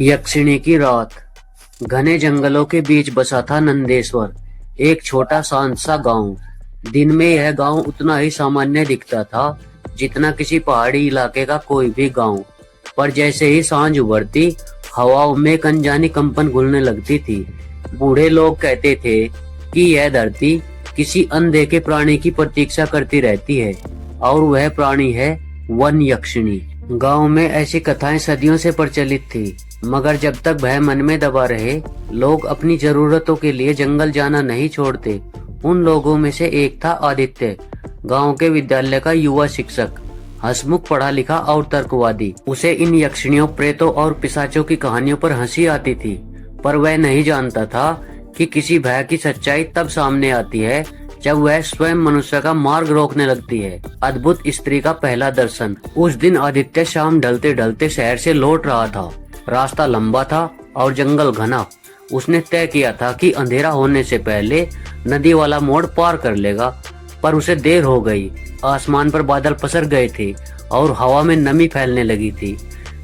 यक्षिणी की रात। घने जंगलों के बीच बसा था नंदेश्वर, एक छोटा शांत सा गांव। दिन में यह गांव उतना ही सामान्य दिखता था जितना किसी पहाड़ी इलाके का कोई भी गांव। पर जैसे ही सांझ उभरती, हवाओं में एक अनजानी कंपन घुलने लगती थी। बूढ़े लोग कहते थे कि यह धरती किसी अनदेखे प्राणी की प्रतीक्षा करती रहती है, और वह प्राणी है वन यक्षिणी। गांव में ऐसी कथाएं सदियों से प्रचलित थी, मगर जब तक भय मन में दबा रहे, लोग अपनी जरूरतों के लिए जंगल जाना नहीं छोड़ते। उन लोगों में से एक था आदित्य, गांव के विद्यालय का युवा शिक्षक, हंसमुख, पढ़ा लिखा और तर्कवादी। उसे इन यक्षिणियों, प्रेतों और पिशाचों की कहानियों पर हंसी आती थी, पर वह नहीं जानता था कि किसी भय की सच्चाई तब सामने आती है जब वह स्वयं मनुष्य का मार्ग रोकने लगती है। अद्भुत स्त्री का पहला दर्शन। उस दिन आदित्य शाम ढलते ढलते शहर से लौट रहा था। रास्ता लंबा था और जंगल घना। उसने तय किया था कि अंधेरा होने से पहले नदी वाला मोड़ पार कर लेगा, पर उसे देर हो गई। आसमान पर बादल पसर गए थे और हवा में नमी फैलने लगी थी।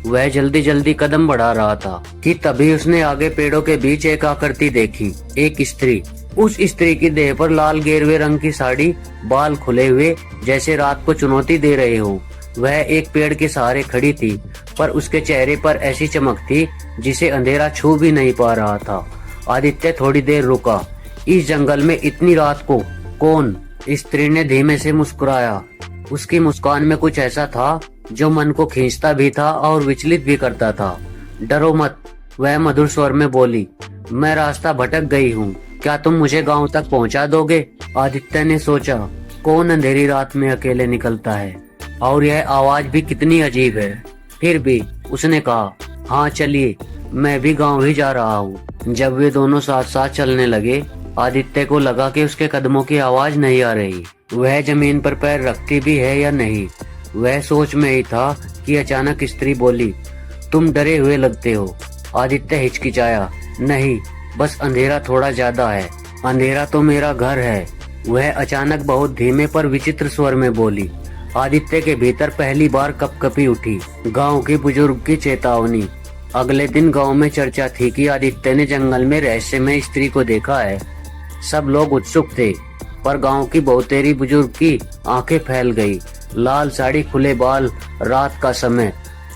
वह जल्दी जल्दी कदम बढ़ा रहा था कि तभी उसने आगे पेड़ों के बीच एक आकृति देखी। एक स्त्री। उस स्त्री की देह पर लाल गेरुए रंग की साड़ी, बाल खुले हुए जैसे रात को चुनौती दे रहे हो। वह एक पेड़ के सहारे खड़ी थी, पर उसके चेहरे पर ऐसी चमक थी जिसे अंधेरा छू भी नहीं पा रहा था। आदित्य थोड़ी देर रुका। इस जंगल में इतनी रात को कौन? स्त्री ने धीमे से मुस्कुराया। उसकी मुस्कान में कुछ ऐसा था जो मन को खींचता भी था और विचलित भी करता था। डरो मत, वह मधुर स्वर में बोली। मैं रास्ता भटक गई हूँ, क्या तुम मुझे गांव तक पहुँचा दोगे? आदित्य ने सोचा, कौन अंधेरी रात में अकेले निकलता है, और यह आवाज भी कितनी अजीब है। फिर भी उसने कहा, हाँ चलिए, मैं भी गांव ही जा रहा हूँ। जब वे दोनों साथ साथ चलने लगे, आदित्य को लगा कि उसके कदमों की आवाज नहीं आ रही। वह जमीन पर पैर रखती भी है या नहीं। वह सोच में ही था कि अचानक स्त्री बोली, तुम डरे हुए लगते हो। आदित्य हिचकिचाया, नहीं, बस अंधेरा थोड़ा ज्यादा है। अंधेरा तो मेरा घर है, वह अचानक बहुत धीमे पर विचित्र स्वर में बोली। आदित्य के भीतर पहली बार कपकपी उठी। गांव के बुजुर्ग की चेतावनी। अगले दिन गांव में चर्चा थी कि आदित्य ने जंगल में रहस्यमय स्त्री को देखा है। सब लोग उत्सुक थे, पर गांव की बहुतेरी बुजुर्ग की आंखें फैल गई। लाल साड़ी, खुले बाल, रात का समय।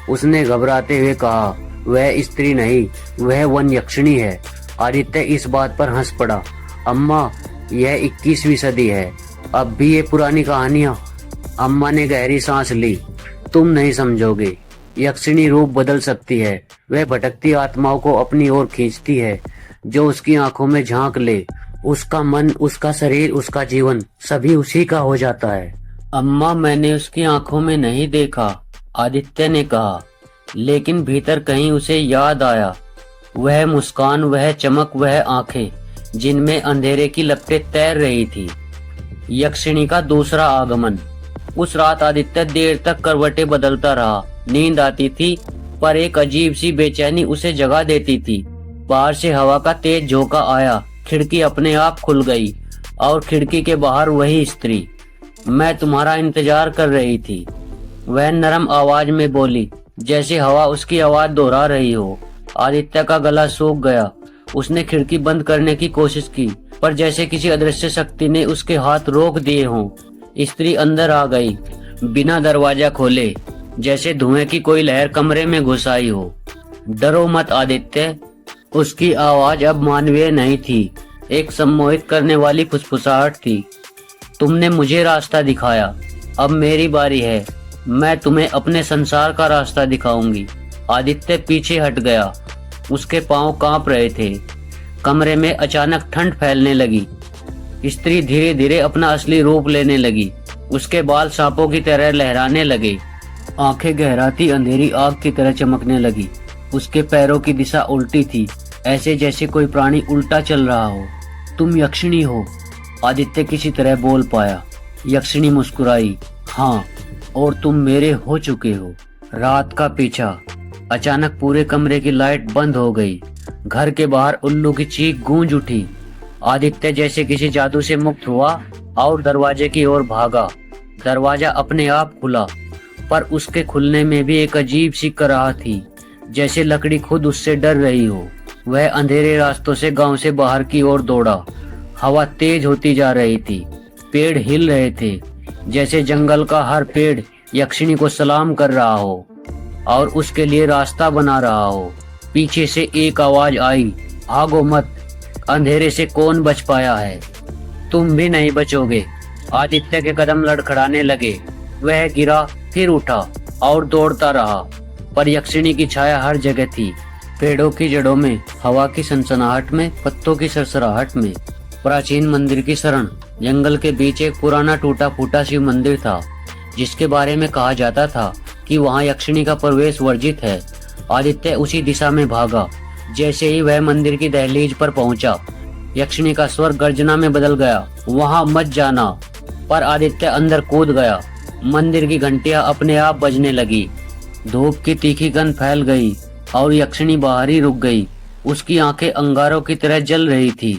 उसने घबराते हुए कहा, वह स्त्री नहीं, वह वन यक्षिणी है। आदित्य इस बात पर हंस पड़ा। अम्मा, यह 21वीं सदी है, अब भी ये पुरानी कहानियां। अम्मा ने गहरी सांस ली। तुम नहीं समझोगे, यक्षिणी रूप बदल सकती है। वह भटकती आत्माओं को अपनी ओर खींचती है। जो उसकी आंखों में झांक ले, उसका मन, उसका शरीर, उसका जीवन सभी उसी का हो जाता है। अम्मा, मैंने उसकी आंखों में नहीं देखा, आदित्य ने कहा, लेकिन भीतर कहीं उसे याद आया। वह मुस्कान, वह चमक, वह आंखें जिनमें अंधेरे की लपटें तैर रही थी। यक्षिणी का दूसरा आगमन। उस रात आदित्य देर तक करवटें बदलता रहा। नींद आती थी, पर एक अजीब सी बेचैनी उसे जगा देती थी। बाहर से हवा का तेज झोंका आया। खिड़की अपने आप खुल गई और खिड़की के बाहर वही स्त्री। मैं तुम्हारा इंतजार कर रही थी, वह नरम आवाज में बोली, जैसे हवा उसकी आवाज दोहरा रही हो। आदित्य का गला सूख गया। उसने खिड़की बंद करने की कोशिश की, पर जैसे किसी अदृश्य शक्ति ने उसके हाथ रोक दिए हों। स्त्री अंदर आ गई, बिना दरवाजा खोले, जैसे धुएं की कोई लहर कमरे में घुस आई हो। डरो मत आदित्य। उसकी आवाज अब मानवीय नहीं थी, एक सम्मोहित करने वाली फुसफुसाहट थी। तुमने मुझे रास्ता दिखाया, अब मेरी बारी है। मैं तुम्हें अपने संसार का रास्ता दिखाऊंगी। आदित्य पीछे हट गया। उसके पांव कांप रहे थे। कमरे में अचानक ठंड फैलने लगी। स्त्री धीरे धीरे अपना असली रूप लेने लगी। उसके बाल सांपों की तरह लहराने लगे। आंखें गहराती अंधेरी आग की तरह चमकने लगी। उसके पैरों की दिशा उल्टी थी, ऐसे जैसे कोई प्राणी उल्टा चल रहा हो। तुम यक्षिणी हो, आदित्य किसी तरह बोल पाया। यक्षिणी मुस्कुराई, हाँ, और तुम मेरे हो चुके हो। रात का पीछा। अचानक पूरे कमरे की लाइट बंद हो गई। घर के बाहर उल्लू की चीख गूंज उठी। आदित्य जैसे किसी जादू से मुक्त हुआ और दरवाजे की ओर भागा। दरवाजा अपने आप खुला, पर उसके खुलने में भी एक अजीब सी कराह थी। जैसे लकड़ी खुद उससे डर रही हो। वह अंधेरे रास्तों से गांव से बाहर की ओर दौड़ा। हवा तेज होती जा रही थी, पेड़ हिल रहे थे, जैसे जंगल का हर पेड़ यक्षिणी को सलाम कर रहा हो और उसके लिए रास्ता बना रहा हो। पीछे से एक आवाज आई, भागो मत, अंधेरे से कौन बच पाया है, तुम भी नहीं बचोगे। आदित्य के कदम लड़खड़ाने लगे। वह गिरा, फिर उठा और दौड़ता रहा, पर यक्षिणी की छाया हर जगह थी। पेड़ों की जड़ों में, हवा की सनसनाहट में, पत्तों की सरसराहट में। प्राचीन मंदिर की शरण। जंगल के बीच एक पुराना टूटा फूटा शिव मंदिर था, जिसके बारे में कहा जाता था कि वहाँ यक्षिणी का प्रवेश वर्जित है। आदित्य उसी दिशा में भागा। जैसे ही वह मंदिर की दहलीज पर पहुंचा, यक्षिणी का स्वर गर्जना में बदल गया, वहाँ मत जाना। पर आदित्य अंदर कूद गया। मंदिर की घंटियां अपने आप बजने लगी। धूप की तीखी गंध फैल गई और यक्षिणी बाहर ही रुक गई। उसकी आंखें अंगारों की तरह जल रही थी।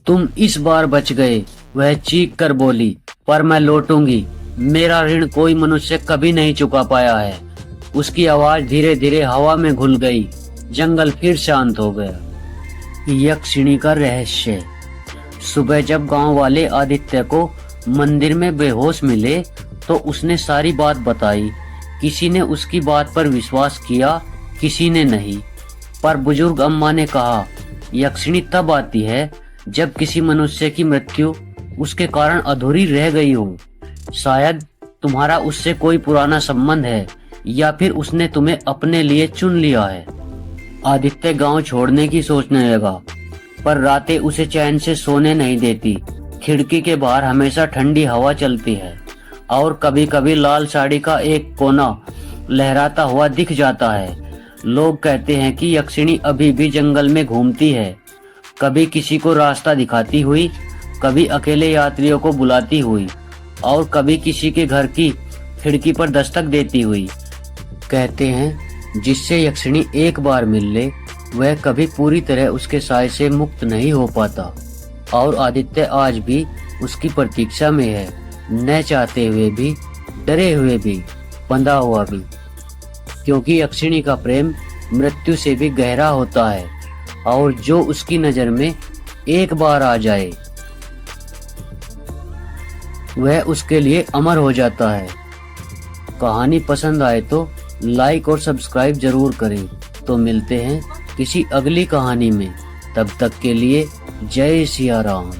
तुम इस बार बच गए, वह चीख कर बोली, पर मैं लौटूंगी। मेरा ऋण कोई मनुष्य कभी नहीं चुका पाया है। उसकी आवाज धीरे धीरे हवा में घुल गई। जंगल फिर शांत हो गया। यक्षिणी का रहस्य। सुबह जब गांव वाले आदित्य को मंदिर में बेहोश मिले तो उसने सारी बात बताई। किसी ने उसकी बात पर विश्वास किया, किसी ने नहीं। पर बुजुर्ग अम्मा ने कहा, यक्षिणी तब आती है जब किसी मनुष्य की मृत्यु उसके कारण अधूरी रह गई हो। शायद तुम्हारा उससे कोई पुराना संबंध है, या फिर उसने तुम्हें अपने लिए चुन लिया है। आदित्य गांव छोड़ने की सोचने लगा, पर रातें उसे चैन से सोने नहीं देती। खिड़की के बाहर हमेशा ठंडी हवा चलती है और कभी कभी लाल साड़ी का एक कोना लहराता हुआ दिख जाता है। लोग कहते हैं कि यक्षिणी अभी भी जंगल में घूमती है, कभी किसी को रास्ता दिखाती हुई, कभी अकेले यात्रियों को बुलाती हुई और कभी किसी के घर की खिड़की पर दस्तक देती हुई। कहते हैं जिससे यक्षिणी एक बार मिल ले, वह कभी पूरी तरह उसके साय से मुक्त नहीं हो पाता। और आदित्य आज भी उसकी प्रतीक्षा में है, न चाहते हुए भी, डरे हुए भी, बंधा हुआ भी। क्योंकि यक्षिणी का प्रेम मृत्यु से भी गहरा होता है और जो उसकी नजर में एक बार आ जाए, वह उसके लिए अमर हो जाता है। कहानी पसंद आए तो लाइक और सब्सक्राइब जरूर करें। तो मिलते हैं किसी अगली कहानी में। तब तक के लिए जय सिया राम।